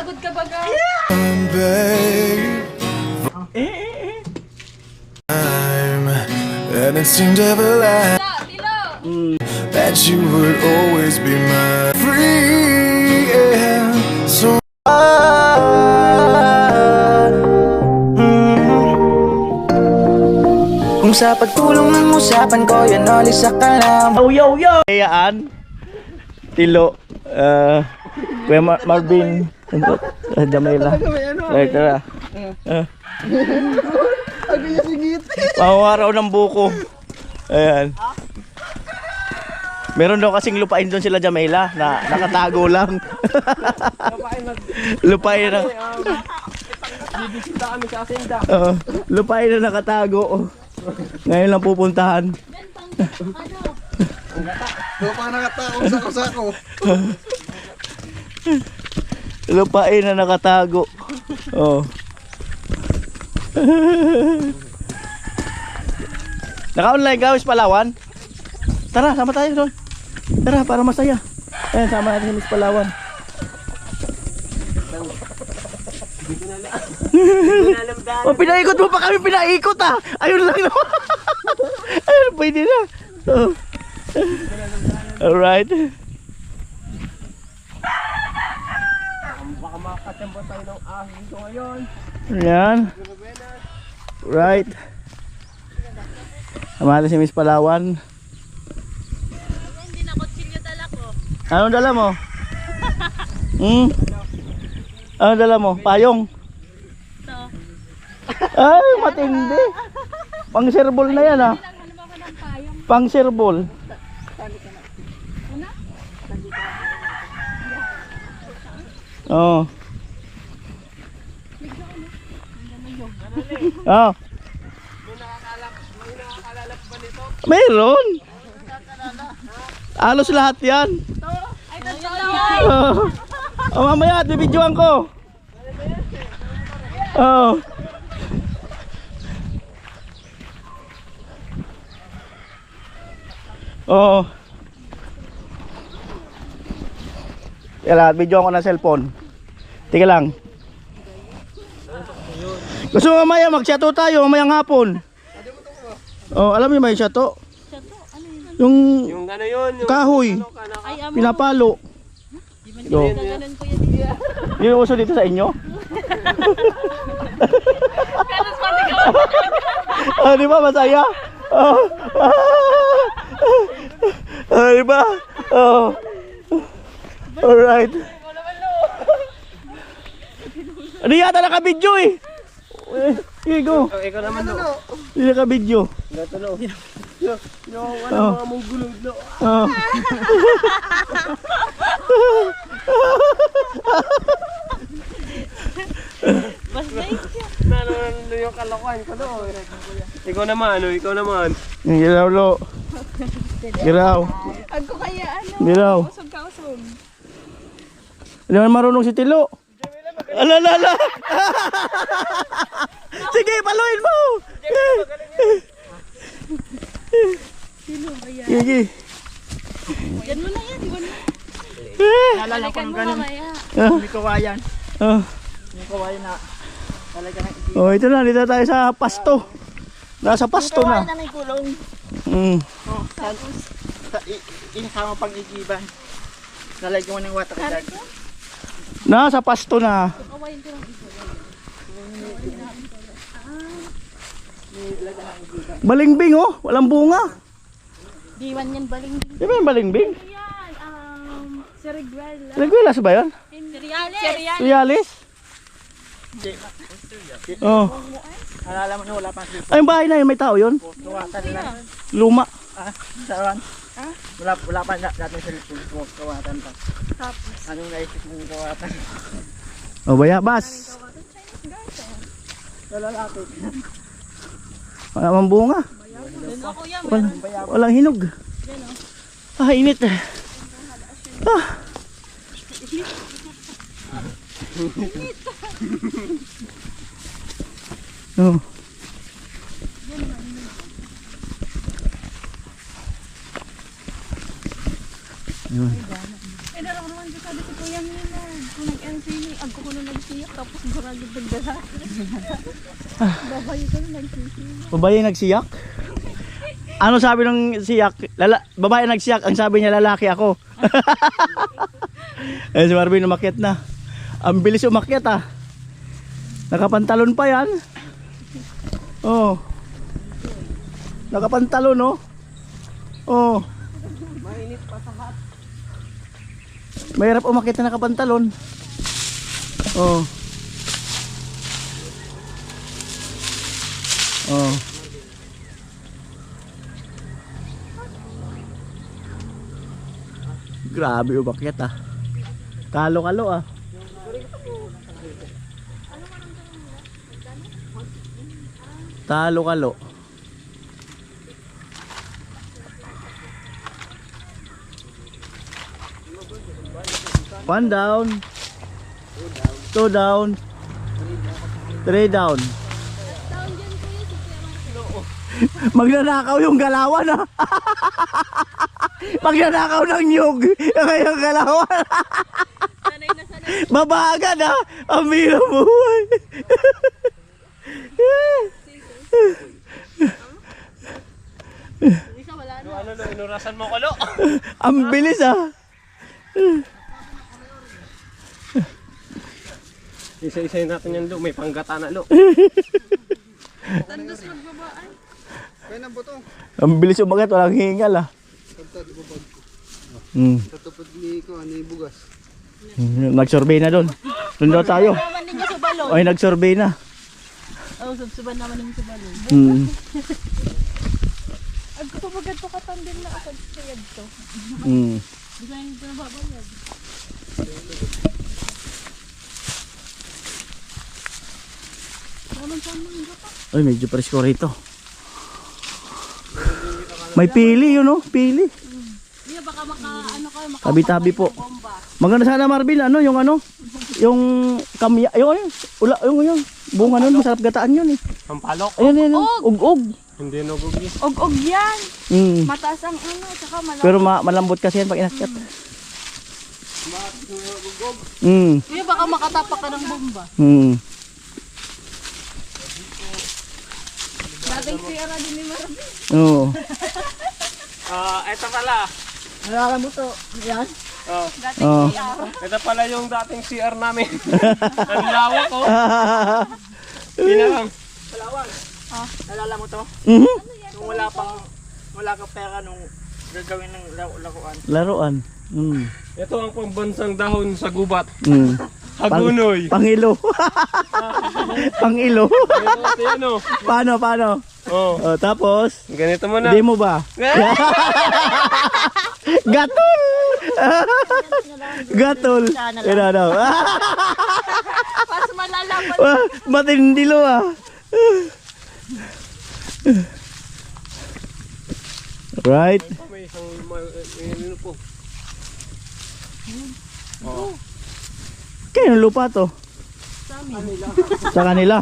Pagod ka baga. And it seemed everlasting that you would always be my free air. So kung sa pagtulong ng usapan ko, yan alis sa kalam. Yo! Kayaan. Tilo. Kuya Marvin. Jamela. Right, tara. Pangaraw ng buko. Ayan. Meron daw kasing lupain doon sila Jamela na nakatago lang. Lupain na. Lupain na nakatago. Ngayon lang pupuntahan. Lupa nakataong sako-sako. Lupain na nakatago. Oh. Naka-online ka, Miss Palawan? Tara, sama tayo doon. Tara, para masaya. Ayan, sama natin si Miss Palawan. Oh, pinaikot mo pa kami, pinaikot ah. Ayun lang naman. Ayun, pwede na. Oh. Alright. Baka makakatamba tayo ng ahon dito ngayon. Ayan. Right. Sama natin si Miss Palawan. Hindi na kutsilyo dala ko. Anong dala mo? Anong dala mo? Payong? Ito. Ay, matindi. Pang serbol na yan ah. Ano ba ng payong? Pang serbol. Oo. Oh. Meron. Alos lahat yan. Ay, totoo. Oh, mamaya at bibidyoan ko. Oh. Oh. Kaya video ko ng cellphone. Tika lang. Gusto mo mamaya mag-shato tayo mamayang hapon. Oh, alam niyo ba yung shato? Yung Yung ano yun? Yung kahoy. Ay, amo. Pinapalo. Yo. Gaganon ko yan. Yun uso dito sa inyo? Kanos pati ka. Ah, di ba masaya? Oh. Ah, di ba? Oh. Alright. Ano yata naka-video eh? Here you go. Oh, ikaw naman no. Hindi naka-video. Natulo. Yung Oh. mga mong gulog no. Oh. Basta Ano yung kalokohan ko no. Ikaw naman, ano? Ikaw naman. Giraw lo. Giraw. Ako kaya ano? Giraw. Usog ka usog. Hindi naman marunong si Tilo. Alalala. Sige, paluin mo. Sige. Yan mo na yan. Iwan mo. Naalala ko Balikan ng mo ganun. mamaya. May kawayan. Oh. May kawayan na. Talaga na. Oh, ito na, dito tayo sa pasto. Nasa pasto na. Na may kulong. Mm. Inisama pag-igiban. Nalagyan mo ng water guard. Nasa pasto na. Kawain ko lang isa. Balingbing oh, walang bunga. Diwan yan baling. Di ba yung balingbing? Yan. Cerebral. Reguelas ba yun? Cereales. Realis? Oh. Alala mo nyo, wala pang dito. Ay, yung bahay na yun, may tao yun? Kawatan na. Luma. Ah, saan? Wala pa natin sa kawatan pa. Tapos. Anong naisip mong kawatan? O, bayabas. Lalaki. Wala mang bunga. Doon ako yan. Walang hinog. Ah, init. Ah. Oh. Yun. Ay, naroon naman dito sabi si Kuya Milo. Nag-entraining, ako ko na nagsiyak, tapos baragod nagdala. Babae ko na nagsiyak. Babae nagsiyak? Ano sabi ng siyak? Babae nagsiyak, ang sabi niya lalaki ako. Eh si Marvin umakyat na. Ang bilis umakyat ah. Nakapantalon pa yan. Oh. Nakapantalon no? Oh. Mainit pa sa hat. Mahirap umakyat na nakapantalon. Oh. Oh. Grabe umakyat ah. Kalo-kalo ah. Talo-kalo. One down. Two down. Three down. Magnanakaw yung galawan ah. Magnanakaw ng nyug yung galawan. Sanay na sanay. Mabagan ah. Ang hirap buhay. Isa wala na. Ano lo, inurasan mo ko lo. Ang bilis ah. Isa-isayin natin yan lo, may panggata na lo. Tandos magbabaan. Kaya na buto. Ang bilis umagat, walang hingal ah. Tagtad ko bag ko. Tatapad ni ko, ano yung bugas. Nag-survey na doon. Doon daw tayo. Naman ninyo sa balon. Ay, nag-survey na. Oh, subsuban naman ninyo sa balon. Ang kapag to katandem na ako sa yad to. Di ba yung pinababayad? Naman sa mga gata. Ay, medyo presko rito. May pili yun oh, pili. Hindi baka ano kayo maka. Tabi-tabi po. Bomba. Maganda sana Marvin, yung kamya, yung bunga nun, masarap gataan yun eh. Ang palok. Ayun, ug-ug. Hindi nugugi. Og yan. Mm. Mataas ang ano, tsaka malaki. Pero malambot kasi yan pag inakyat. Mm. Kuya, baka makatapak ka ng bomba. Mm. Dating sira din ni Marvin. Oo. Ito pala. Nalala mo to, yan? Oh, Dating Oh. sira. ito pala yung dating CR namin. Ang lawak oh. Pinakang. Nalala mo to? Mhm. Nung wala kang pera nung gagawin ng laruan. Laruan. Mm. Ito ang pambansang dahon sa gubat. Mm. Hagunoy. Pangilo. Pangilo. Ito yan oh. Paano? Oh. Oh, tapos, Ganito mo na. hindi mo ba? Gatol! Gatol! Ano? Mas malalaman. Matindi lo ah. Right. May isang may po. Kaya lupa to. Sa kanila.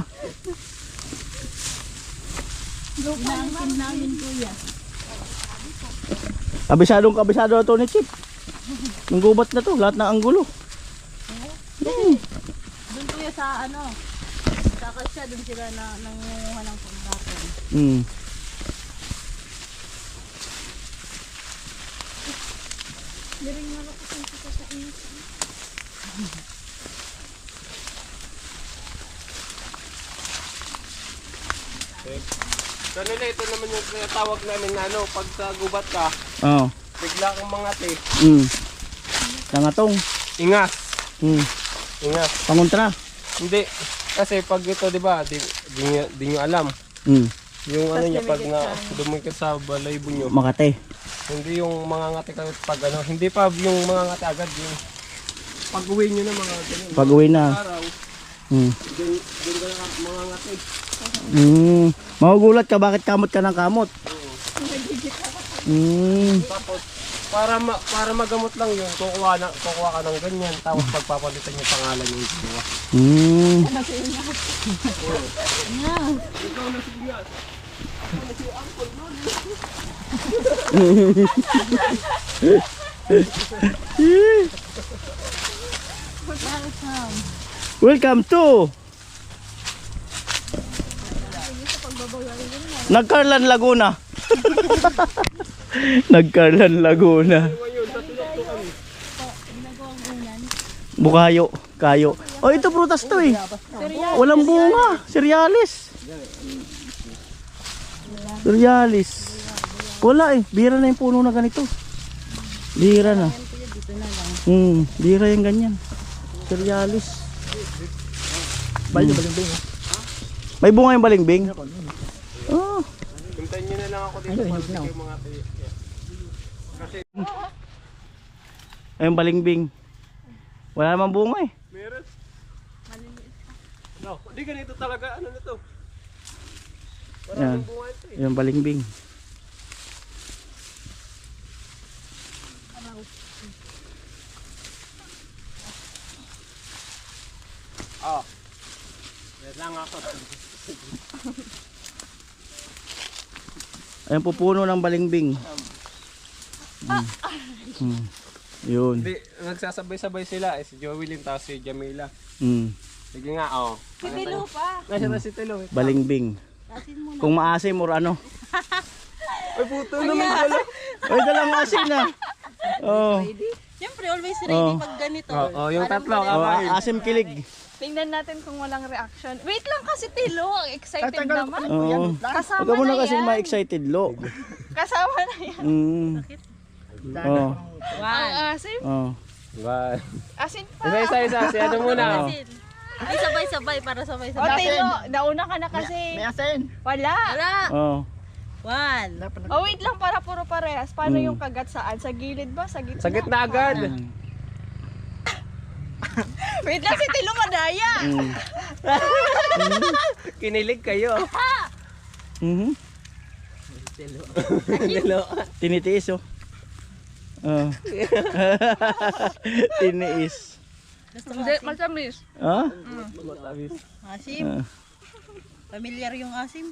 Inaangkin namin kuya. Kabisado to ni Chip. Yung gubat na to, lahat ng anggulo. Doon kuya sa ano. Sa kasya, doon sila nangunguha ng pagkakon. Mm. Diring nga ako kung sa inyo. Kanila ito naman yung tinatawag namin na ano, pag sa gubat ka, Oh. bigla kang mangati. Mm. Tangatong. Ingas. Mm. Ingas. Pangontra. Hindi. Kasi pag ito, di ba, di nyo alam. Mm. Yung ano niya, pag na dumikit sa balaybo nyo, Makate. hindi yung mga ngati kayo pag ano, hindi pa yung mga ngati agad, yung pag-uwi nyo na mga ganun. Pag-uwi na. Araw, Mm. dun ka na mga ngati. Mm. Magugulat ka bakit kamot ka ng kamot. Mm. Tapos, para magamot lang yun, kukuha ka ng ganyan, tapos pagpapalitan yung pangalan yung dalawa. Mm. Ikaw na siya. Welcome to Nagcarlan Laguna. Nagcarlan Laguna. Bukayo, kayo. Oh, ito prutas to eh. Walang bunga, cerealis. Cerealis. Wala eh, bira na yung puno na ganito. Bira na. Bira yung ganyan. Cerealis. Balimbing. May bunga yung balimbing? Oh. Puntahan nyo na lang ako dito para sige mga kasi Ayun balimbing. Wala namang bunga eh. meron. No, hindi ganito talaga ano nito. Wala Yan. nang bunga ito eh. Yung balimbing. Oh. Wait lang ako. Ayun pupuno ng balimbing. Yun. Hindi, nagsasabay-sabay sila. Si Joey tapos si Jamila. Sige nga, oh. Si Tilo pa. Nasaan na si Tilo? Balimbing. Kung maasim or ano. Ay, puto naman pala. Ay, dalang asin na. Oh. Siyempre, always ready pag ganito. Oh, yung tatlo. Oh, asim kilig. Tingnan natin kung walang reaction. Wait lang kasi Tilo, excited naman. Oo. Kasama Huwag ka muna na kasi yan. ma-excited, lo. Kasama na yan. Oh. Ang asim. Oh. Ba. Asin pa. Isa. Si ano muna. Ay, sabay-sabay para O sabay-sabay. Tilo, nauna ka na kasi. May asin. Wala. Wala. Oh. One. Oh, wait lang para puro parehas. Paano yung kagat saan? Sa gilid ba? Sa gitna? Sa gitna agad. Wait lang si Tilo madaya. Kinilig kayo. Mhm. Tinitiis oh. Oh. Tiniis. Hindi, matamis. Ah? Asim. Familiar yung asim.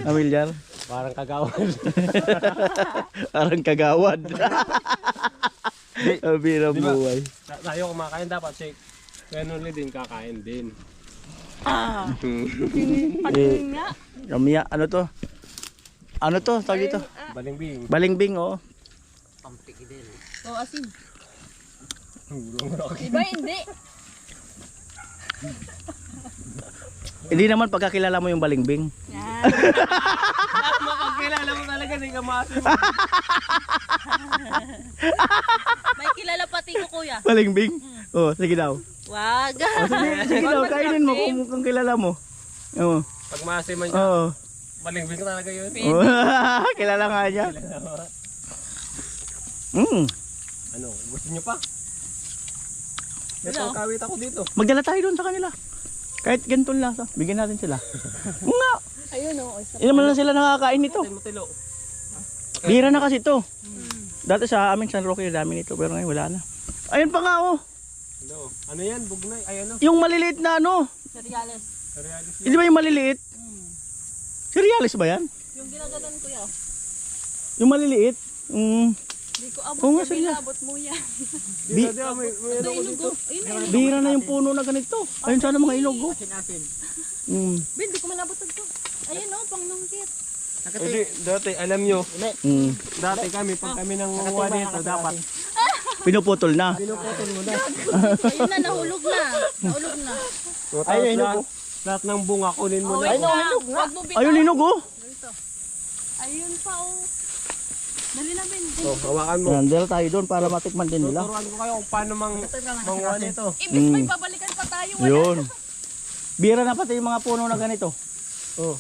Amilyar? Parang kagawan. Parang kagawad. Bira buhay. Tayo kumakain dapat shake. Kaya nuli din kakain din. Patingin nga. Kamiya, ano to? Ano to? Tawag dito? Balimbing. Balimbing oh. O, asim. Diba hindi? Hindi naman pagkakilala mo yung balimbing. Makakilala mo talaga, hindi ka maasim. May kilala pati ko, kuya. Balimbing? Oh, sige daw. Wag. Oh, sige daw, kainin mo kung kilala mo. Oh. Pag maasiman niya, Oo. balimbing talaga yun. Oh. Kilala nga niya. Ano, gusto niyo pa? Ito, kawit ako dito. Magdala tayo doon sa kanila. Kahit ganitong lasa, bigyan natin sila. Oo nga. Ayun o. Isa. Hindi naman lang sila nakakain nito. Tayo mo tilo. Bira na kasi to. Dati sa amin San Roque dami nito pero ngayon wala na. Ayun pa nga oh. Ano yan, bugnay? Ay ano? Yung maliliit na ano. Cereales. Realis. Hindi ba yung maliliit? Cerealis ba yan? Yung ginaganon, kuya. Yung maliliit? Hindi ko abot Oo nga, na sige. bilabot mo yan. Bi- May ano ko dito. Bira na yung puno na ganito. Ayun sana mga ilog oh. Asin. Ben, di ko manabot ito. Ayun, o, pang nungkit. Hindi, dati, alam nyo, Mm. dati kami, pag kami nangunguha dito, dapat Pinuputol na. pinuputol mo na. Ayun na, nahulog na. Nahulog na. Tapos lahat ng bunga, kunin mo na. Wag mo bigyan. Ayun linog oh. Ayun pa o. Dali na Ben. Oh, hawakan mo. Yan, dala tayo doon para matikman din nila. Turuan ko kayo kung paano manguha nito. Ibig may babalikan pa tayo. Wala. Yun. Bira na pati yung mga puno na ganito. Oh.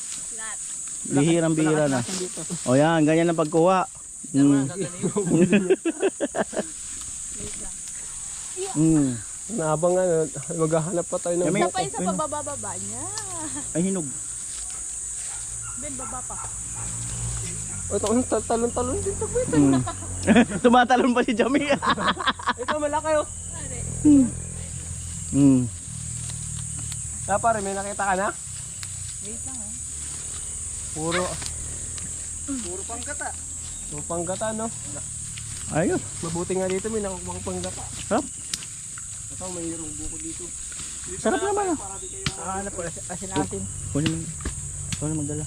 Bihirang bihira na. O yan, ganyan ang pagkuha. Na habang ano, maghahanap pa tayo ng May- Isa pa yung sa pabababa niya. Ay hinog. Ben, baba pa. Ito, talon-talon din ito. Tumatalon pa si Jamie. Ito, malaki oh. Pare, may nakita ka na? Wait lang oh. Puro panggata. Puro panggata, no? Ayun. Mabuti nga dito, may nakukuha panggata. Sarap. Ito, mayroong buko dito. Sarap naman ah. Ano po, asin-asin. Huwag na magdala.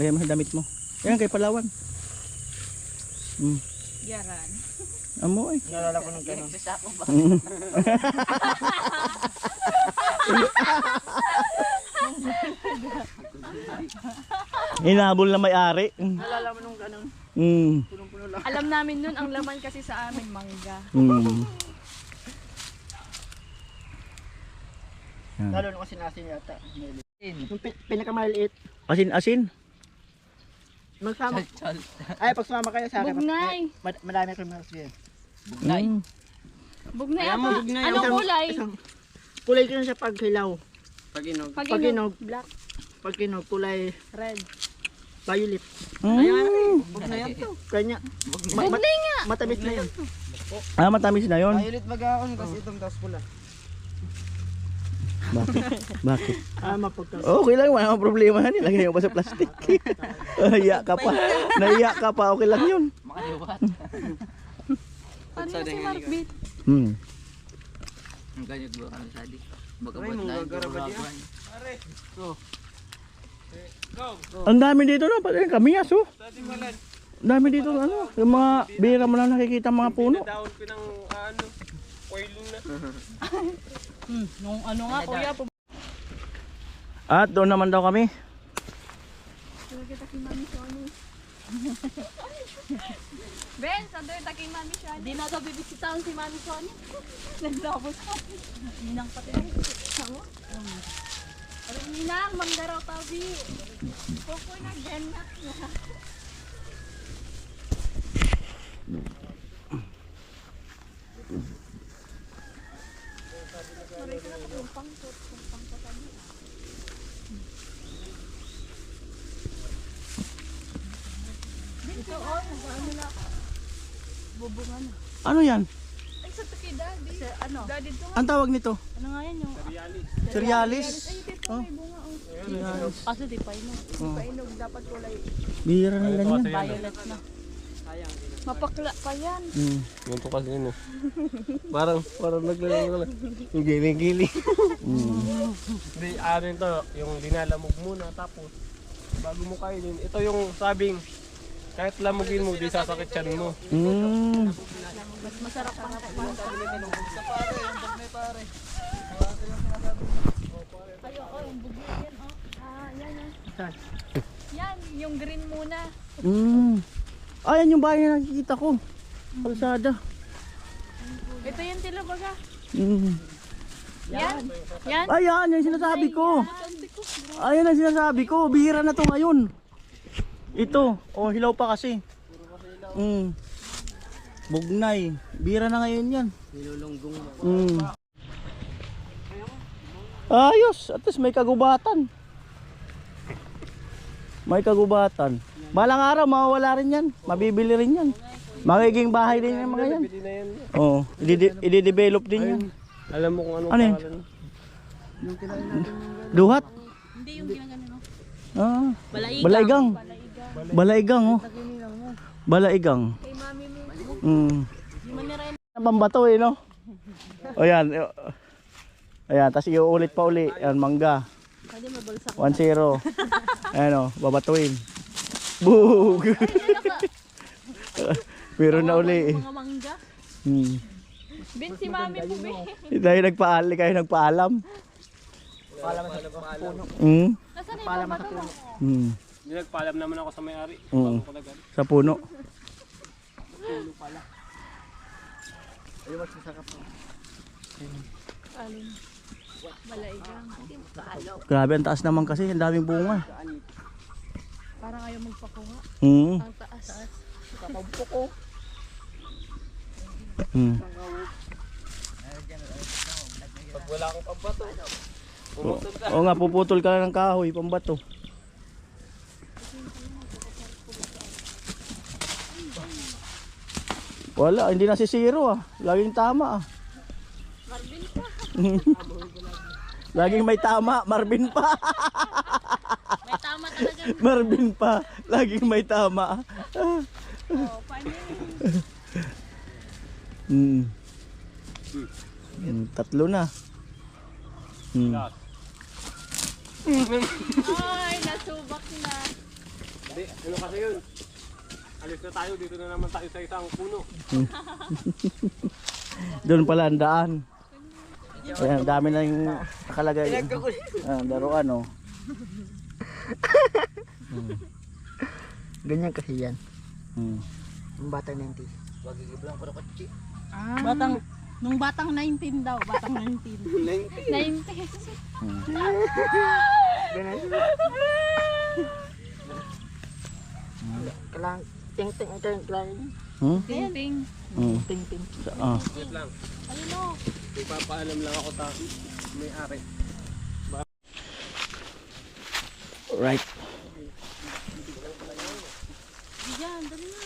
Lagyan mo sa damit mo. Yan kay Palawan. Yaran. Amo eh. Nalala ko ng ganun. Hinabol na may-ari. Nalala mo nung ganun. Punong-puno lang. Alam namin nun, ang laman kasi sa amin, mangga. Lalo nung asin-asin yata. Yung pinakamaliit. Asin-asin. Magsama. Ay, pag sumama kayo sa akin. Bugnay. Madami kami mas yan. Bugnay Ayan mo, apa? bugnay. Anong kulay? Kulay ko sa paghilaw. Pag-inog. Pag-inog. Black. Paghinog, kulay Red. violet. Bugnay yan to. Kanya. Bugnay nga. Matamis na yun. Ah, matamis na yun. Violet bagaon kasi itong tapos pula. Bakit? Mapagkas. Okay lang, wala akong problema yan. Ilagay mo pa sa plastic. Nahiya ka pa. Nahiya ka pa, okay lang yun. Ano si Marbit? Ang ganyan ba kami tadi? Baga Ay, ba't mga garaba na diyan. Ang dami dito no, pati kamias oh. Ang dami dito ano, yung mga bira mo lang nakikita mga puno. Dahon ko ng ano, oil na. Nung ano nga, kuya. At doon naman daw kami. Kita kay Mami Shoni. Ben, saan doon taking Mami Shoni? Di na ito bibisitahan si Mami Shoni. Naglabos ka. Ninang pati na. Alam ninang, manggaraw tabi. Kuko na ganap na. Ano yan? Ay, sa tuki daddy. Ano? Daddy to. Ang tawag nito? Ano nga yan yung? Cerealis. Ay, dito Oh. may bunga. Oh. Kaso di pa inog. Di pa inog. Dapat kulay Bira ng ganyan. violet na. Mapakla pa yan. Ganito kasi yun eh. Parang naglalaro ka lang. Yung giling-giling. Hindi, ano ito, yung linalamog muna tapos bago mo kainin. Ito yung sabing kahit lamugin mo, di sasakit tiyan mo. Mas masarap pang Ayo, oh, yung bugyo yan, oh. Ah, yan, oh. Yan, yung green muna. Ayan yung bahay na nakikita ko. Kalsada. Ito yung tilabaga. Yan. Yan. Ayan, yung sinasabi ko. Ayan ang sinasabi ko. Bihira na to ngayon. Ito. Oh, hilaw pa kasi. Bugnay. Bihira na ngayon yan. Nilulunggong mo. Ayos. At least may kagubatan. May kagubatan. Balang araw, mawawala rin yan. Mabibili rin yan. Magiging bahay din yung mga yan. Bili na yan. Oo. I-develop din yan. Alam mo kung anong Ano yun? pangalan. Duhat? Hindi yung ginagano, no? Ah. Balaigang. Balaigang, oh. Balaigang. Kay mami mo. Di man nira yan. Pambato eh, no? O yan. Ayan, tapos iuulit pa uli. Ayan, mangga. 1-0. Ayan o, babatuin. Bug! Pero na uli eh. Mga mangga. Ben, si mami po, Ben. Dahil kayo nagpaalam. Paalam sa puno. Nasaan yung bato mo? Hindi, nagpaalam naman ako sa may-ari. Oo. Bago ko agad. Sa puno. Ayun, mas masakap po. Alin? Balaigang. Grabe, ang taas naman kasi. Ang daming bunga. Parang ayaw magpakuha. Mm. Ang taas. Kapagpo ko. Pag wala akong pambato, Oo nga, puputol ka na ng kahoy, pambato. Wala, hindi na si zero ah. Laging tama ah. Marvin pa. Laging may tama, Marvin pa. May tama talaga. Marvin pa, laging may tama. Oh, paano yun? Tatlo na. Last. Ay, nasubak na. Hindi, ano kasi yun? Alis na tayo, dito na naman tayo sa isang puno. Doon pala ang daan. Ayan, dami na yung nakalagay. Daruan, oh. Ganyan kasi yan. Hmm. Yung batang 90. Nung batang 19 daw, batang 19. 90. Kailangan ting-ting ito yung kailangan. Ting-ting. Ting-ting. Wait lang. Ayun o. Ipapaalam lang ako tayo. May ari. Right. Diyan, dali na.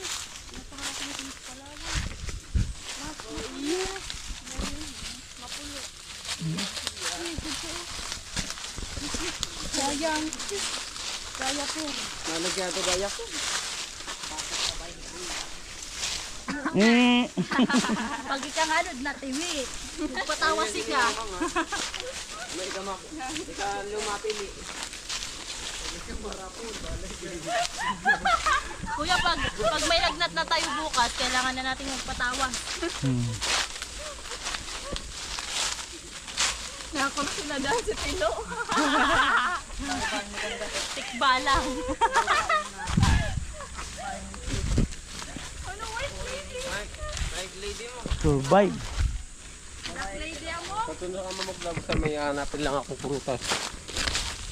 Napakakalitis pala. Sayang. Kaya po. Nalagyan ito gaya ko. Pag ikangalod na tiwi. Patawasi ka. Ika lumapili. Kuya, pag may lagnat na tayo bukas, kailangan na natin magpatawa. Nakakurso na dahil si Tilo. Tikba lang. Ano, white lady? Survive. Black lady mo? Patuloy ka mag-vlog sa may hanapin lang akong prutas.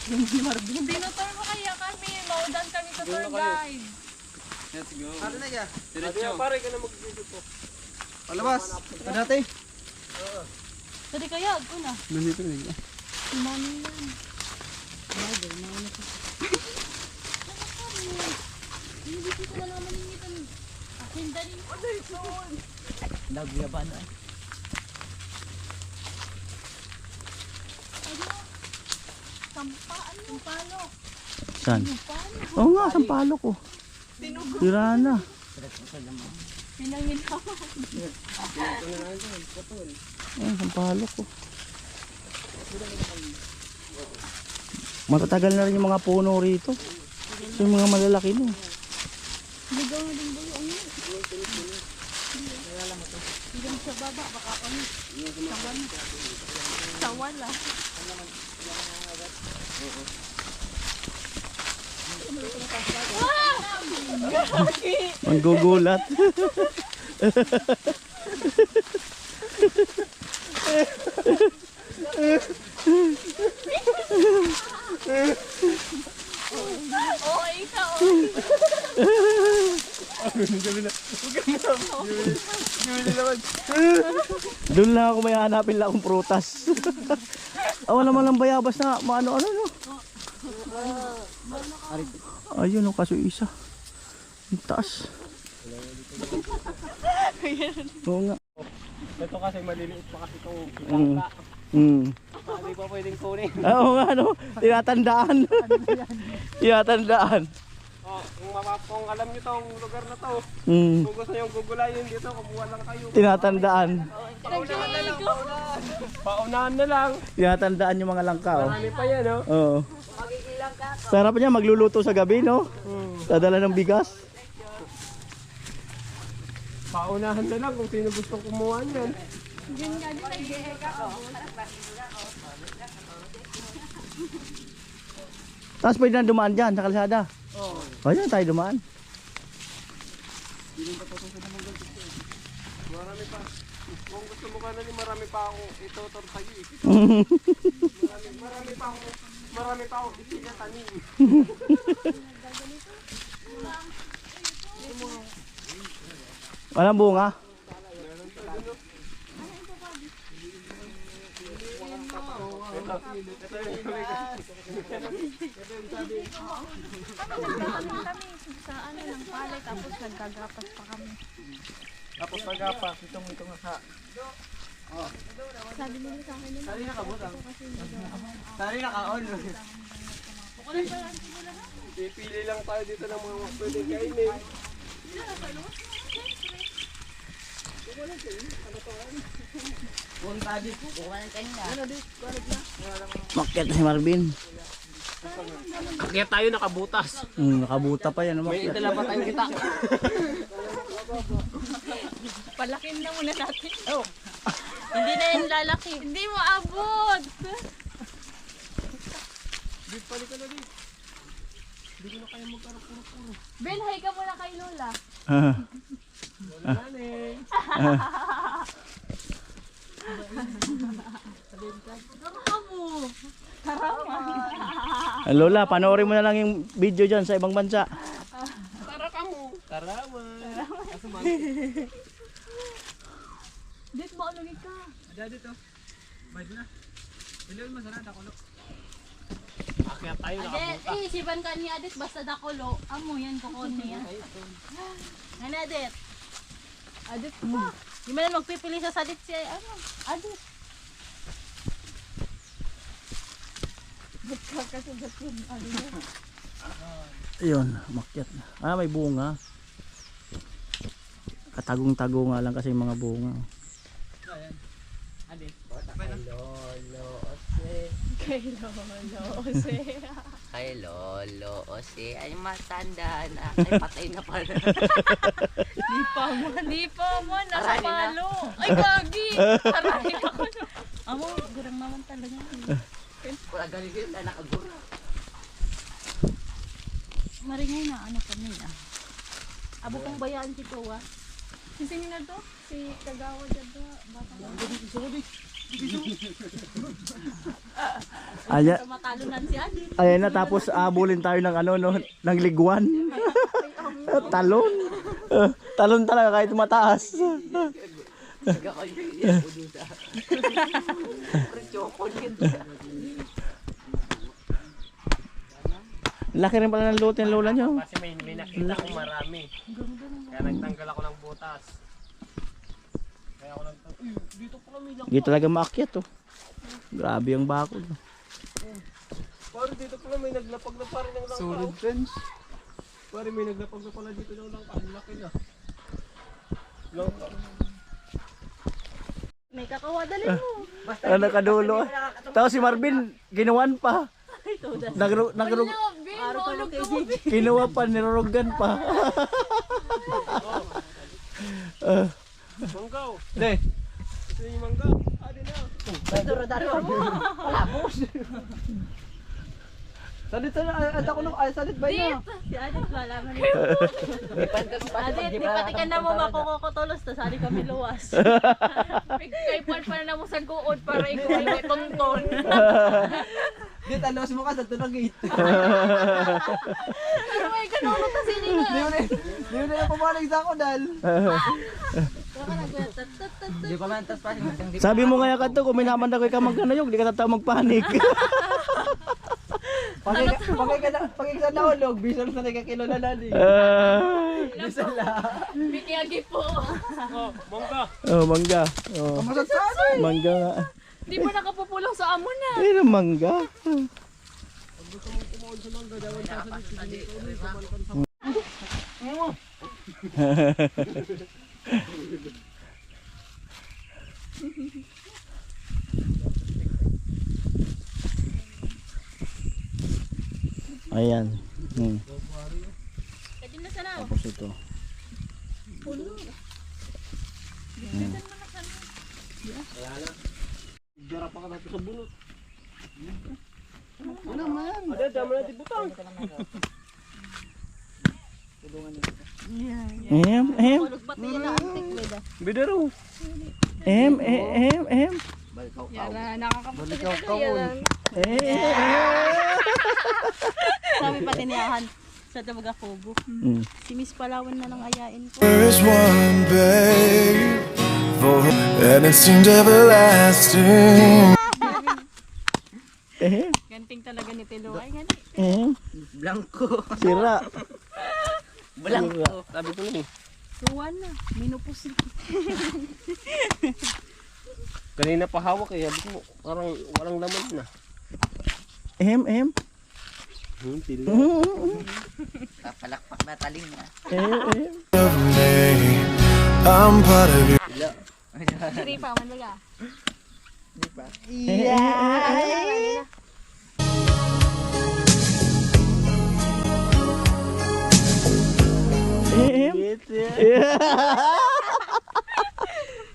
Binutor mo kaya kami. Maudan kami sa tour guide. Let's go. Ano na yan? Sabi nga pare ka na mag-video po. Palabas. Ano natin? Pwede kaya, ako na. Nandito na yan. Si Mami yan. Hindi ko na naman maningitan. Akin dali. Nagya ba na? Sampaan yung palo. Saan? Oo nga, sampalok ko. Tira na. Pinangin ako. Sampalok ko. Matatagal na rin yung mga puno rito. So, yung mga malalaki no. Ligaw na din ba yung ano? Hanggang sa baba, baka ano? Sawan ah. Manggugulat. Oo, ikaw. Doon lang ako may hanapin lang akong prutas. Awa naman lang bayabas na maano-ano no. Ayun oh, kaso isa. Ang taas. Oo nga. Ito kasi maliliit pa kasi itong Mm. bangka. Hindi pa pwedeng kunin. Oo nga no. Tinatandaan. Tinatandaan. Oh, kung alam niyo tong lugar na to, Mm. kung gusto niyo gugulayin dito, kumuha lang kayo. Tinatandaan. Paunahan na lang. Tinatandaan yung mga langka oh. Marami pa yan, oh. Oo. Sarap niya magluluto sa gabi no. Dadala ng bigas. Paunahan na lang kung sino gustong kumuha niyan. Tapos pwede na dumaan dyan sa kalsada. Oo. Ayan tayo dumaan. Marami pa. Kung gusto mo ka na marami pa akong itutor sa'yo eh. Marami pa akong itinatanim. Walang bunga. Kami sa ano ng palay tapos nagkagapas pa kami. Tapos magapas, itong sa... Sabi nila sa akin nila. Tari na ka-on. Pipili lang tayo dito ng mga pwedeng kainin. Makyat na si Marvin. Kaya tayo nakabutas. Nakabuta pa yan. May Makyat. dala pa tayong kita. Palakin na muna natin. Hindi na yan lalaki. Hindi mo abot. Ben, hi ka muna kay Lola. Lola, panoorin mo na lang yung video dyan sa ibang bansa. Dit mo alugin ka. Kaya tayo Adet, siban ka ni Adet, basta dakulo. Amo yan, kukon niya. Ano, Adet? Adit pa. Di man na magpipili sa Adet siya. Ano? Adet. Ayun, makyat na. May bunga. Katagong-tago nga lang kasi yung mga bunga. Kay Lolo. Ose. Kay Lolo, o si ay matanda na. Ay patay na pala. Di pa mo. Nasa palo. Ay, gagi. Parahin ako. Amo, gurang naman talaga. Wala galing yun na nakagura. Maringay na, ano kami na. Abo kong bayaan si Tuwa. Sino na to? Si Kagawa dyan to. Bata na. Ayan, Matalunan si Adet. ayan na, tapos abulin tayo ng ano, no, ng liguan. Talon. Talon talaga kahit mataas. Laki rin pala ng lote ng lola nyo. Kasi may nakita ko marami. Kaya nagtanggal ako ng butas. Kaya ako dito pa kami lang. Hindi talaga maakyat, oh. Grabe yung bakod. Parang dito pala may naglapag na parang ng langka. Solid fence. Parang may naglapag na pala dito ng langka. Ang laki na. Langka. May kakawa, dali mo. Nakadulo. Tapos si Marvin, ginawan pa. Nagrug, Ben, maulog ka mo. kinuha pa, nirurugan pa. Manggaw. Hindi. Ito yung mangga. Adi na. Sadit na, ata ko nung, ay sadit ba niya? Si Adet, wala man. Adet, di pati ka na mo makukutulos, tasali kami luwas. Kay Juan pa na mo sa guod para ikaw ay tonton. Dito, alos mo ka sa tunang gate. Ano may kanunod na sili nga. Di mo na pumalig sa ako, Dal. Di pa man tas pa. Sabi mo nga ka to, kung may naman na kayo ka magkanayog, di ka tatawa magpanik. Pagay ka naulog, bisal sa nagkakilo na lali. Bikiyagi po. Oh, mangga. Oh, mangga. Oh, Masat sa ano? mangga nga. Di mo nakapupulong sa amo na. Ayun ang mangga. Ayan. Pwede na sana. Tapos ito. Dara pa ka natin sa bunot. Ano man? Ada, dami natin butang. Kulog pati yan ang antik, weda. Bidaro. Yara, nakakapunta dito na yan. Sabi pati niyahan sa Dabaga Kubo. Mm. Si Miss Palawan na lang ayain ko. There is one babe for and it seemed everlasting. Ganting talaga ni Tilo. Ay, ganti. Blanco. Sira. Blanco. Sabi ko na eh. Tuwan na. Minupos na. Kanina pa hawak eh. Sabi ko, parang walang laman na. Tilo. Kapalakpak na taling na. Of me, I'm part of you. Siripa, manlaga.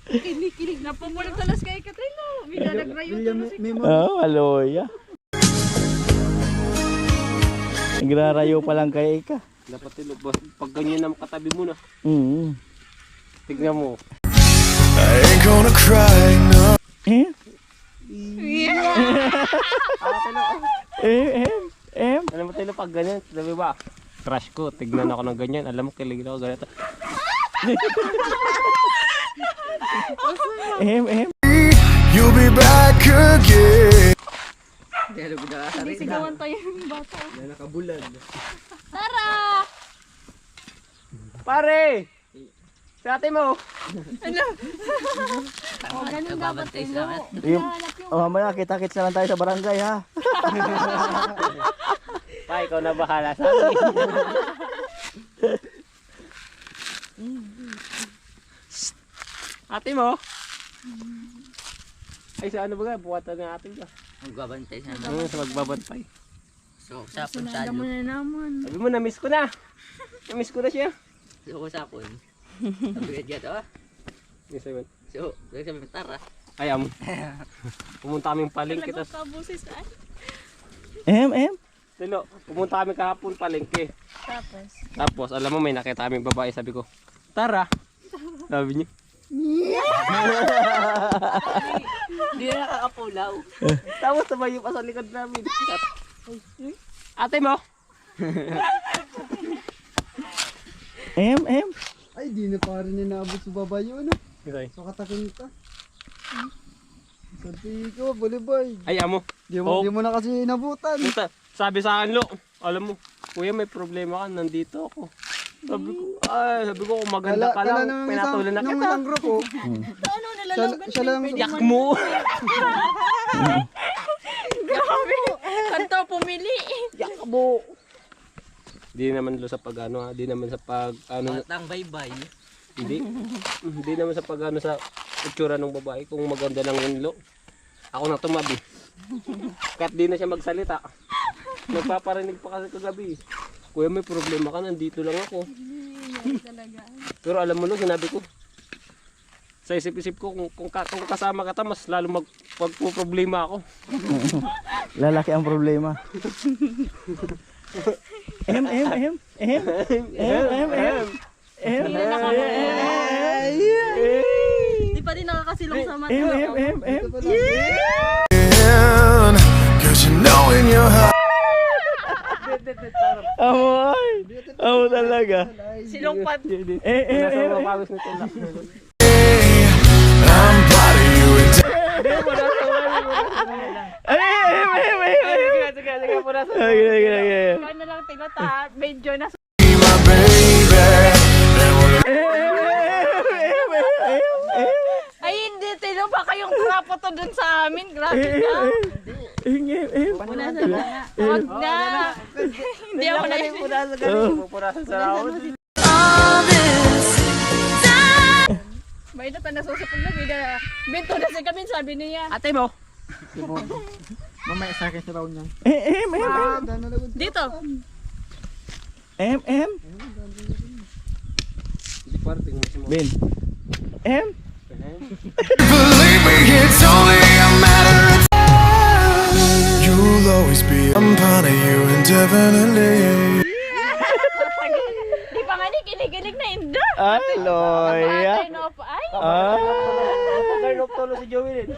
Kinig-kinig na pumulong talas kay Katrina. Bigla nagrayo talas. Oh, aloya. Nagrarayo pa lang kay Ika. Dapat tilo, pag ganyan ang katabi mo na. Tignan mo. I ain't gonna cry, no. Alam mo tilo, pag ganyan, sabi ba? Crush ko, tignan ako ng ganyan. Alam mo, kilig ako ganito. You'll be back again. Hindi sigawan tayo yung bata. Nakabulan. Tara! Pare! Sa ate mo! O, ganun dapat Nagbabantay tayo. sa akin. Hinahanap yung... Mamaya kita-kits na lang tayo sa barangay ha. Pa, ikaw na bahala sa akin. Ate mo? Ay, sa ano ba nga? Buwatan ng ate ka. Magbabantay sa Sa magbabantay. So, sapon Sunada salo. mo na naman. Sabi mo, na-miss ko na. Na-miss ko na siya. So, sapon. Sabi ka dyan, Yes, I went. So, sabi mo, tara. Ayam. Pumunta kaming palengke. Talagang Tas, kabusis ay. Tilo, pumunta kami kahapon palengke. Tapos. Tapos, alam mo, may nakita kaming babae. Sabi ko, tara. Sabi niya. Hindi na nakakapulaw. Tapos tumayo pa sa likod namin. Ate mo? Ay, di na pa rin inabot sa babae yun. Kisay. So katakin ka. Sabi ko, balibay. Ay, amo. Di Oh. mo na kasi inabutan. Puta, sabi sa akin, Lo, alam mo, kuya may problema ka, nandito ako. Sabi ko, kung maganda ka lang, pinatulan na Nung kita. isang grupo, Ano, nalalagan siya lang Yak mo! Grabe. Kanto pumili. Yak mo! Di naman lo sa pag ano ha, di naman sa pag ano, Batang bye-bye. hindi naman sa pag ano sa itsura ng babae, kung maganda lang yun, Lo. Ako na tumabi. Kahit di na siya magsalita. Nagpaparinig pa kasi kagabi. Kuya, may problema ka, nandito lang ako. Talaga. Pero alam mo, Lo, sinabi ko, sa isip-isip ko, kung kasama ka, mas lalo magpo-problema ako. Lalaki ang problema. Di pa rin nakakasilong sa mata. Cause you know in your heart. Amo talaga. Silongpat. Nasa mapawis nito lang. I'm proud of you and Ikaw na lang tinata. Medyo na. my baby. Ay, hindi. Tilo pa kayong trapo to dun sa amin. Grabe ka. Muna sa banga. Huwag na. Hindi ako na rin muna sa Pupurasan sa ako. May na nasusunod na. Binto na sa kami. Sabi niya. Ate mo? mamaya sa akin sa raw niya. Dito. Hindi parating mo si mo. Ben. Believe me, it's only a matter of time. You'll always be. I'm proud of you indefinitely. Di pa nga ni kinikilig na indo. Ay, loya. Ay, no pa. Ay. Turn off tolo si Joey din.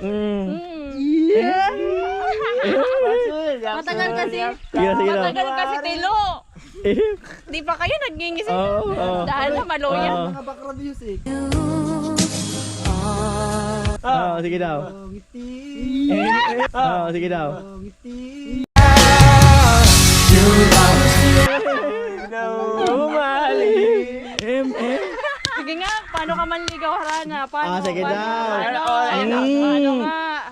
Matagal kasi. Sige na. Matagal kasi tilo. Di pa kayo nagingising. Dahil na maloya. Mga background music. Sige daw. Ngiti. Sige daw. Ngiti. Sige nga, paano ka manligaw, Harana? Paano? Sige daw. Paano nga?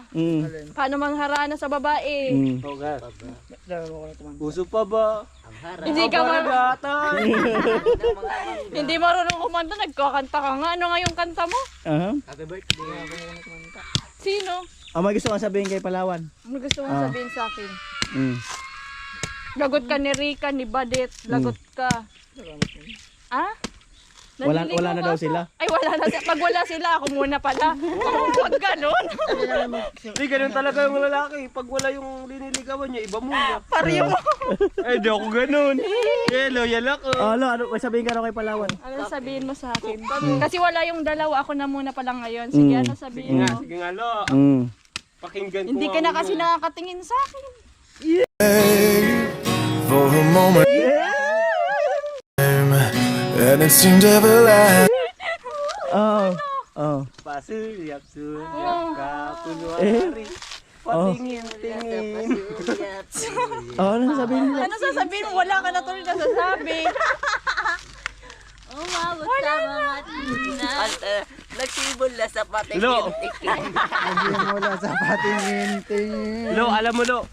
Paano mangharana sa babae? Oh, God. Dalawa ko na tumanda. Puso pa ba? Hindi ka Gata. hindi marunong kumanta, nagkakanta ka nga. Ano nga yung kanta mo? Happy birthday. Sino? May gusto kang sabihin kay Palawan? Ano gusto mo sabihin sa akin? Lagot ka ni Rika, ni Badet. Lagot ka. Ah? Wala Naliligaw na ka daw pa? sila. Ay, wala na sila. Pag wala sila, ako muna pala. Huwag ganun. Hindi, ganun talaga yung lalaki. Pag wala yung liniligawan niya, iba muna. Pariyo mo. Ay, di ako ganun. Loyal ako. Ano, may sabihin ka raw kay Palawan? Ano sabihin mo sa akin? Kasi wala yung dalawa. Ako na muna pala ngayon. Sige, ano sabihin mo? Sige nga, lo. Pakinggan ko. Hindi ka na kasi nakakatingin sa akin. For a moment, and it seemed everlasting. Pasuyap, suyap ka, kunwari. Patingin-tingin. Ano sabihin mo? Ano sasabihin mo? Wala ka na tuloy na sasabi. Umabot sa mga tina. Nagsibol na sa pati. Lo. Wala sa patingin-tingin. Lo, alam mo, Lo.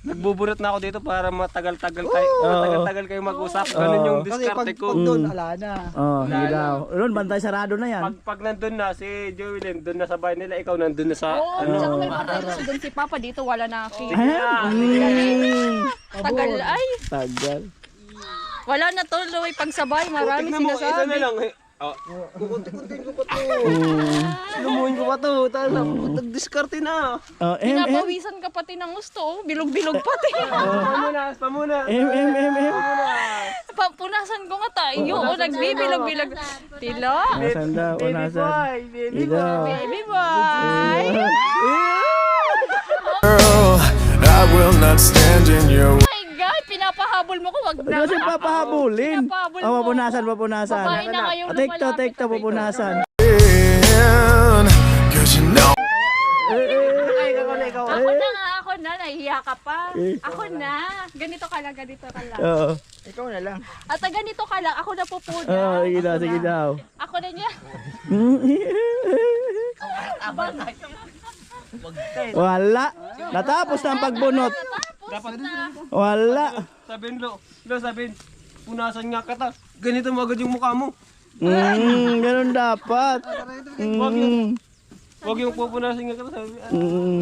Nagbuburot na ako dito para matagal-tagal tayo. Matagal-tagal kayo mag-usap. Ganun yung Kasi diskarte pag ko. doon, ala na. Sige daw. Ron, bantay sarado na yan. Pag nandun na si Joelyn, doon na sa bahay nila, ikaw nandun na sa Oo, tsaka may mga doon si Papa dito. Wala na ako. Tagal ay. Tagal. Wala na tuloy. Pagsabay, marami Tignan mo, isa na sinasabi. lang. Kukunti-kunti ko pa to. Lumuhin ko pa to. Nag-diskarte na. Pinapawisan ka pati ng gusto. Oh. Bilog-bilog pati. Pamunas. Punasan ko nga tayo. O, nagbibilog-bilog. Tilo. Nasan daw? O, nasan? Ito. Baby boy. Girl, I will not stand in your way. Oh my God, pinapahabol mo ko. Wag na. Kasi papahabulin. Pinapahabol mo. Papunasan. Babae na ngayong lumalapit. Take to, papunasan. Cause you know Ako na, nahihiya ka pa. Ako na. Ganito ka lang. Oo. Ikaw na lang. At ganito ka lang, ako na pupuna. Sige daw. Ako na niya. Wala. Natapos na ang pagbunot. Wala. Sabihin, Lo, sabihin, punasan nga kita. Ganito mo agad yung mukha mo. Ganun dapat. Huwag yung pupunasan nga kita. Sabi,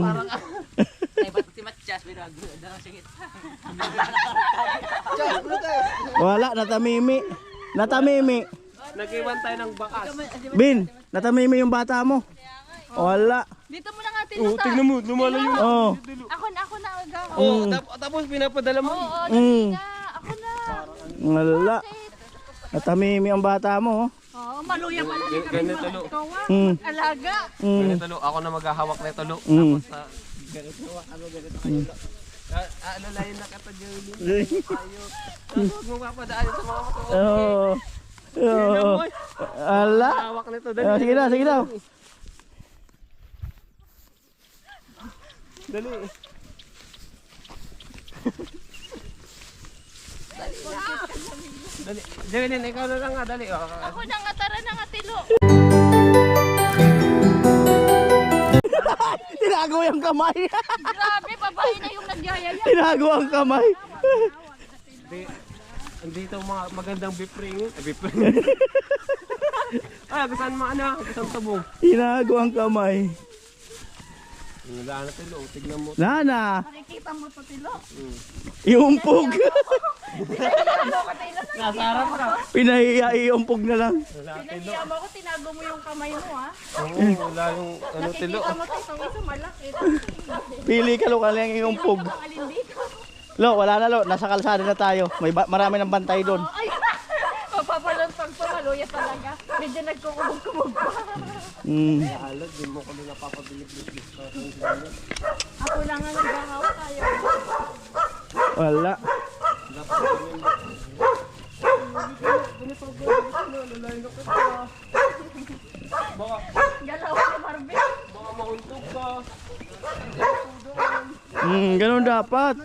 Parang ay ba't si Matchas binago daw sige. Wala, natamimi. nag-iwan tayo ng bakas. Bin, natamimi yung bata mo. Wala. Dito mo na nga Oo, tignan mo, lumalayo. Oh. Ako na agaw. Oo, tapos pinapadala mo. Oo, dali na. Ako na. Wala. Natamimi ang bata mo. Oo, maluya pala. Ganito, Lo. Alaga. Ganito, Lo. Ako na maghahawak nito, Lo. Mm. Tapos, ganito, ganito kayo, Lo. Alalayan na kita, Jolie. Ayok. Huwag mo papadaan sa mga mata. Oo. Oo. Wala. Hawak nito, dali. Sige daw. Dali. Dali. Jolie, ikaw na lang nga, dali. Ako na nga, tara na nga, Tilo. Tinago yung kamay. Grabe, babae na yung nagyayaya. Tinago ang kamay. Andito mga magandang bipring. Bipring. Ay, gusto mo ano? Gusto mo tubog. Tinago ang kamay. Wala na, Tilo. Tignan mo. Nana. Nakikita mo to, Tilo. Iumpog. Nasarap ka. Pinahiya, iumpog na lang. Pinahiya mo ako, tinago mo yung kamay mo, ha? Oo, wala yung ano, Tilo. Nakikita mo to, itong isa malaki. Pili ka lang yung iumpog. Lo, wala na lo. Nasa kalsada na tayo. Marami ng bantay doon. Ay, mapapalantag pa, maluya talaga. Medyo nagkukubog-kubog pa. Alad, din mo ko na napapabilib-bilib. Ako lang nga naghahawak tayo. Wala. Galaw si Marvin. Baka makuntog ka. Ganun dapat.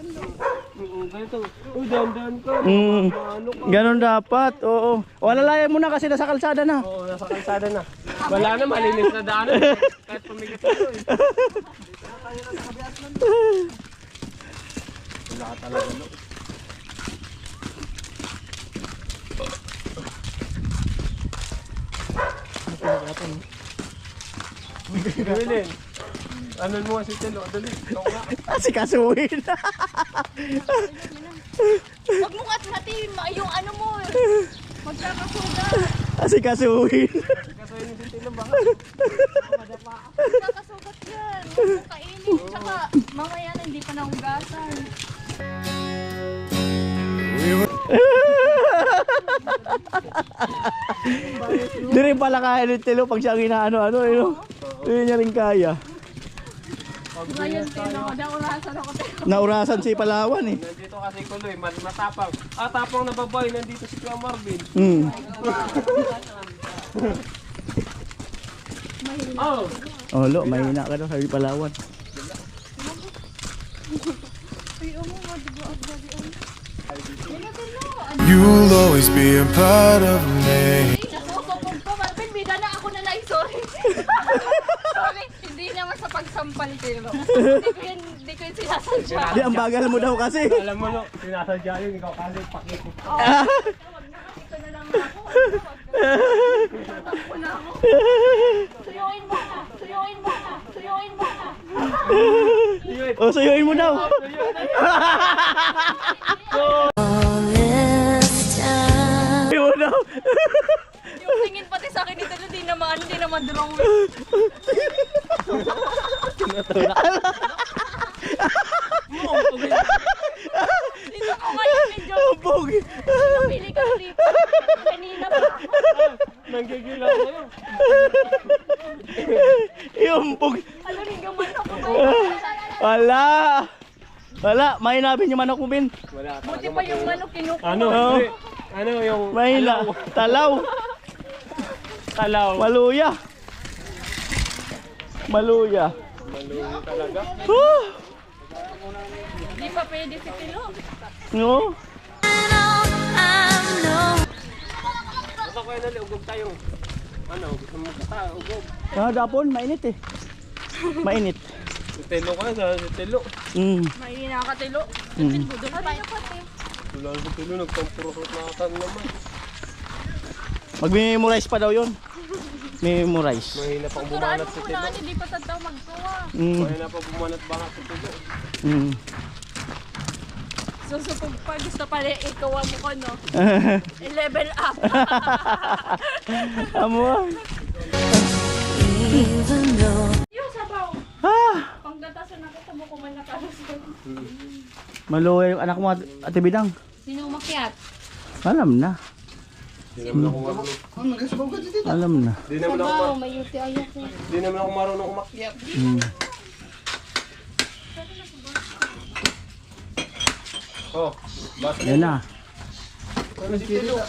Ganito. Uy, dahan-dahan ka. Ano ka? Ganun dapat. Oo. Wala layan mo na kasi nasa kalsada na. Oo, nasa kalsada na. Wala na, malinis na daanan. Kahit pumigat na. Wala ka talaga, no? Wilin, ano mo si Telo? Dali, ikaw nga. Asikasuhin. Huwag mong at-hati yung ano mo. Magkakasugat. Asikasuhin. Kasi yun si Telo ba? Magkakasugat yan. Huwag mong kainin. Tsaka mamaya na hindi pa nahugasan. Di rin pala kaya ni Telo pag siya ang inaano-ano, eh, no? Hindi niya rin kaya. Ngayon, Tino, naurasan ako, Tino. Naurasan si Palawan eh. Nandito kasi Kuloy, matapang. Tapang na babae, nandito si Kuya Marvin. Hmm. Oh! Oh, lo, mahina ka daw sa Palawan. You'll always be a part of me. Nasusupog ko, Marvin, bida na ako na lang, sorry. Sorry, hindi naman sa pagsampal, Tino. Hindi ko yun sinasadya. Di, ang bagal mo daw kasi. Alam mo no, sinasadya yun, ikaw kasi pakikip. Ito na lang ako. Tatakbo na ako. Suyuin mo na. Suyuin mo na. Suyuin mo na. O, suyuin mo daw. Suyuin mo daw. Yung tingin pati sa akin nito, hindi naman drawing. Dito ko ngayon medyo Ang pogi. napili ka dito. Kanina pa. Nanggigilaw kayo. Yung pogi. Ano rin gaman ako ba? Wala. Wala, mahinabin yung manok mo, Bin. Wala Buti pa yung manok kinukuha. Ano? Oh. Ano yung... Mahina. Talaw. Talaw. Maluya. Maluya. Maluyo talaga. Hindi pa pwede si Tilo. No? Basta ko yan ugog tayong... Ano, gusto mo kata, ugog. Ah, dapon, mainit eh. Mainit. Si Telo ka sa si Telo. Mahina ka, Tilo. Budol pa yun pati. Wala si Telo, nagpampurot na atan naman. Mag-memorize pa daw yun. Memorize. Mahina pang Turaan bumanat mo si muna, Telo. hindi pa tataw magtuwa. Mahina pang bumanat bangat si Telo. Susupog pa, gusto pala ikaw mo ko, no? I-level up. Amo. Yung sabaw. Ah, Panggatasan ako, tamo ko man nakalusot. maluya yung anak mo, Ate Bidang. Sino umakyat? Alam na. Di naman ako marunong. Alam na. Di naman ako marunong. May yuti ayak eh. Di naman ako marunong umakyat. Oh, basta Yan na. ano si Telo?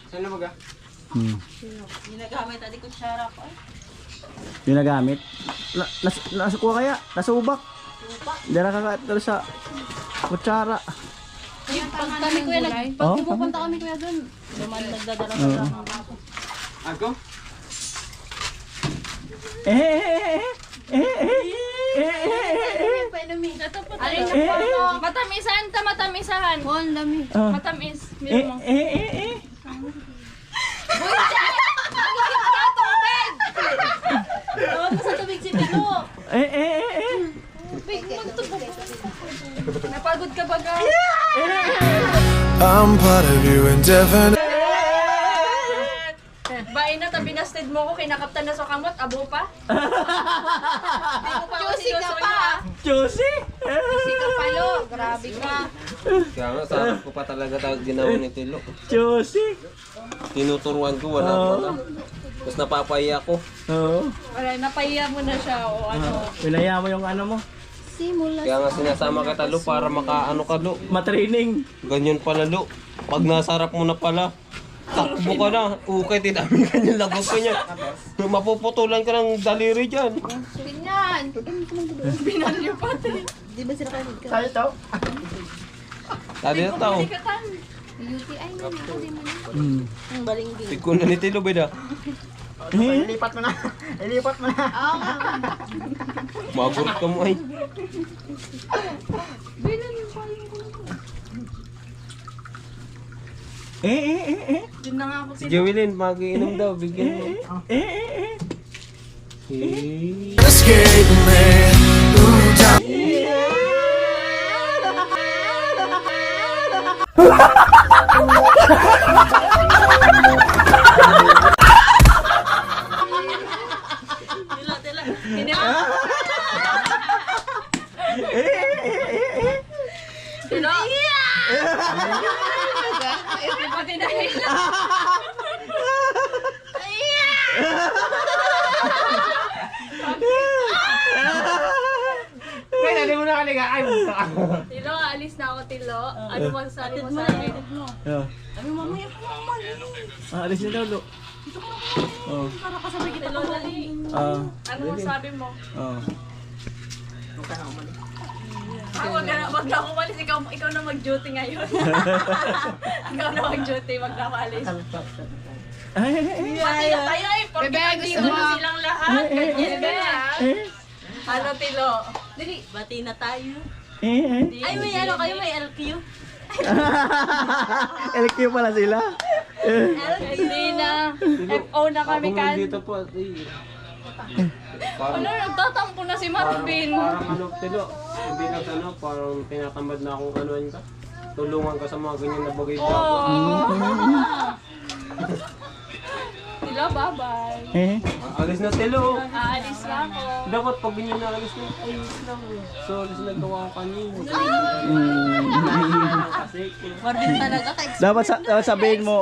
Saan na baga? Ginagamit, adi ko siya ko. Yung nagamit. Nasukuha kaya? Nasubak. Dara ka ka sa kutsara. Pag kami kuya, pag pupunta kami kuya doon, naman nagdadala sa lang. Ako? Alin na po? Matamisan, matamisahan. Ang dami. Matamis. Meron mo. Tawag mo sa tubig si Tilo. Napagod ka ba, guys? I'm part of you indefinitely. Bain na, binasted mo ko, kinakaptan na sa kamot, abo pa. Hindi mo pa ako sinusuyo, ah. Juicy! Juicy ka palo, grabe ka. Kaya nga, sarap ko pa talaga ginawa ni Telo. Juicy! Tinuturuan ko, wala wala. Tapos napapaya ko. Oo. Wala, napahiya mo na siya, o ano. Pinaya mo yung ano mo. Kaya nga sinasama kita, Lo, para makaano ka, Lo. Matraining. Ganyan pala, Lo. Pag nasarap mo na pala, takbo ka na. Ukay, tinami ka niya, labog ka niya. Mapuputulan ka ng daliri dyan. Pinyan! Binalyo pati. Tayo to. Tadi na tao. Malikatan. UTI na ako din mo. Ang balingging. Tigko na ni Tilo, beda. Ilipat mo na. Ilipat mo na. Magurot ka mo ay. Doon na nga ako Si Joelyn, mag-iinom daw, bigyan mo. Escape me. Ooh, time. Hindi mo. Tilo. Pati na hila. Kaya hindi mo na kaliga. Ay, Tilo, alis na ako, Tilo. Ano masasabi mo sa akin? Ano mamaya pa naman. Alis na daw, Lo. Para kasabay kita. Tilo, dali. Ano masabi mo? Wag na ako umalis. Ikaw na mag-duty ngayon. Ikaw na mag-duty, wag na umalis. Pati na tayo eh. Porque nandito na silang lahat. Ganyan na. Ano, Tilo? Dali, bati na tayo. Ay, may ano kayo, may LQ? LQ pala sila. Hindi na. FO na kami Ako kan. dito po. Ano, nagtatampo na si Marvin. Parang ano, Tilo, hindi na ano, parang tinatamad na akong anuan ka. Tulungan ka sa mga ganyan na bagay ka. Tilo, bye-bye. Alis na, Tilo. Aalis na ako. Dapat pag ganyan na alis na, ayos lang. So, alis na gawa ko kanina. Kasi, Marvin talaga ka. Dapat sabihin mo,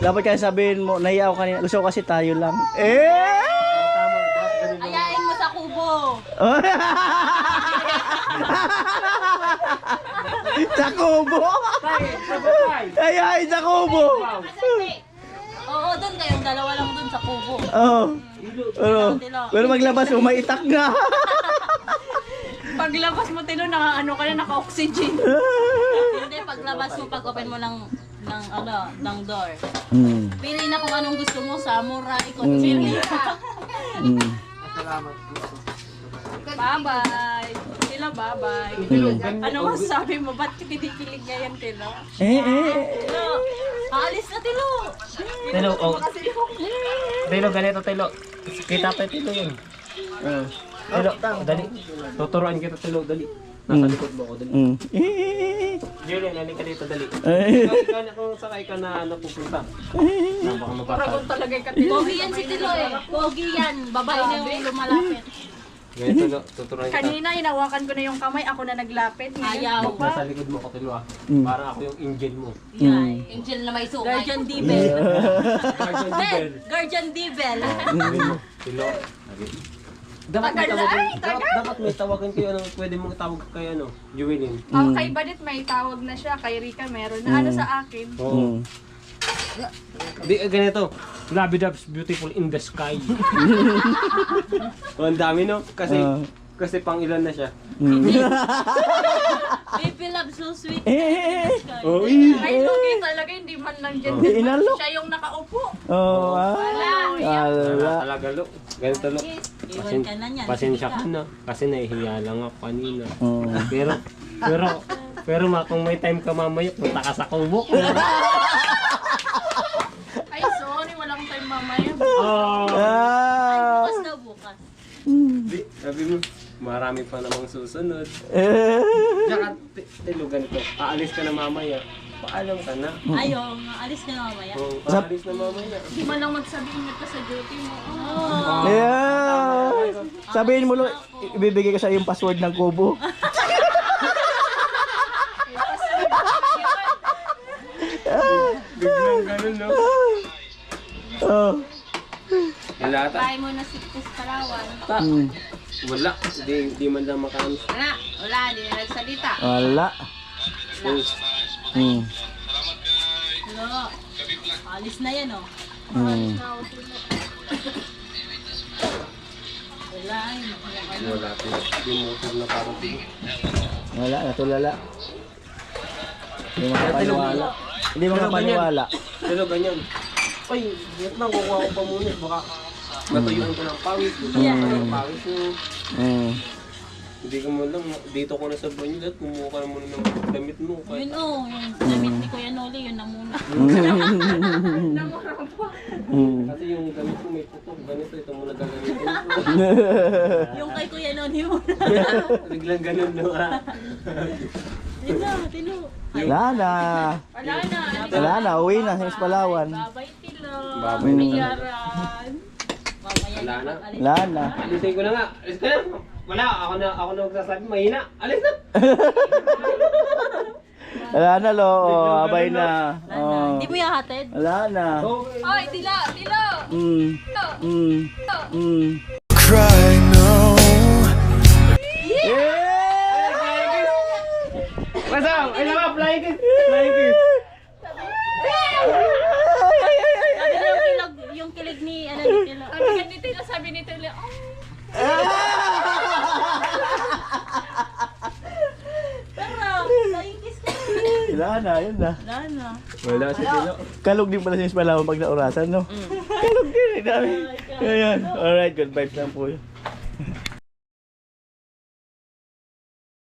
dapat kaya sabihin mo, nahiya ako kanina. Gusto ko kasi tayo lang. tama, dapat ganun lang. Ayain mo sa kubo. Sa kubo! Ay, sa kubo! Oo, doon kayong dalawa lang doon sa kubo. Pero maglabas mo, maitak nga. Paglabas mo, Tilo, naka-ano ka na, naka-oxygen. Hindi, paglabas mo, pag-open mo ng door. Pili na kung anong gusto mo, samurai, kutsilyo. Bye-bye. Tilo, bye-bye. Ano masasabi mo? Ba't kinikilig ngayon, Tilo? Tilo, aalis na, Tilo. Tilo, oh. Tilo, ganito, Tilo. Kita pa, Tilo yun. Tilo, dali. Tuturuan kita, Tilo, dali. Nasa likod mo ako, dali. Julian, halika dito, dali. Ikaw na kung sakay ka na pupunta. Baka mabata. Paragon talaga ka, Tilo. Pogi yan si Tilo eh. Pogi yan. Babae na yung lumalapit. Ganito, Tilo, tuturuan kita. Kanina, inawakan ko na yung kamay. Ako na naglapit. Ayaw. Nasa likod mo ako, Tilo, ah. Parang ako yung angel mo. Yan. Angel na may sukay. Guardian Devil. Guardian Devil. Guardian Devil. Tilo, dapat may tawagan kayo, ano, pwede mong tawag kay ano, Joelyn. Kay Badit may tawag na siya. Kay Rika meron na. Ano sa akin? Oo. Di, ganito. Love Dubs beautiful in the sky. Ang dami, no? Kasi pang ilan na siya. Baby love so sweet. Oh, Ay, Lugi talaga. Hindi man lang dyan. Inalok. Siya yung nakaupo. Talaga, lo. Ganito, lo. Iwan ka na niyan. Pasensya ka na. Kasi nahihiya lang ako kanina. Pero kung may time ka mamaya, punta ka sa kubo. Ay, sorry. Walang time mamaya. Bukas daw bukas. Di, sabi mo, marami pa namang susunod. Tsaka, Tilo, ganito. Aalis ka na mamaya. Paalam ka na. Ayaw, alis ka na mamaya. Aalis na mamaya. Hindi man lang magsabihin ka sa duty mo. Sabihin mo, Lo, ibibigay ko sa yung password ng kubo. Biglang ganun, no? Wala ta. Bahay mo na si Palawan. Wala. Di man lang makaano. Wala. Hindi na nagsalita. Wala. Hello. Alis na yan oh. Wala yun. Wala ta. Yung motor na parang Wala, natulala. Hindi makapaniwala. Hindi mga paniwala. Pero ganyan. Ay, wait lang, kukuha ko pa muna. Baka natuyuan ko ng pawis. Ng pawis mo. Hindi ka mo lang, dito ko na sa banyo at kumuha ka na muna ng damit mo. Yun yung damit ni Kuya Noli, yun na muna. Kasi yung damit mo may putok, ganito, ito muna gagamitin ko. Yung kay Kuya Noli muna. Biglang ganun no ha. Tilo. Wala na. Wala na. Wala na, uwi na sa Palawan. Babay, Tilo. Babay na. Biyaran. Mamaya Wala na. Wala na. Alisin ko na nga. Alis ka na. Wala, ako na magsasabi, mahina. Alis na. Wala na, lo. Abay na. Oh. Hindi mo yahatid? Wala na. Oy, Tilo! Tilo! Cry no. What's up? Ay naman, flying kiss. Flying kiss. Sabi yung kilig ni, ni Tilo. Sabi ni Tilo, oh, Pero, flying kiss ka. Wala na, yun na. Wala na. Wala si Tilo. Kalog din pala sa Palawan pag naurasan, no? Kalog din, dami. Ayan. Alright, good vibes lang po yun.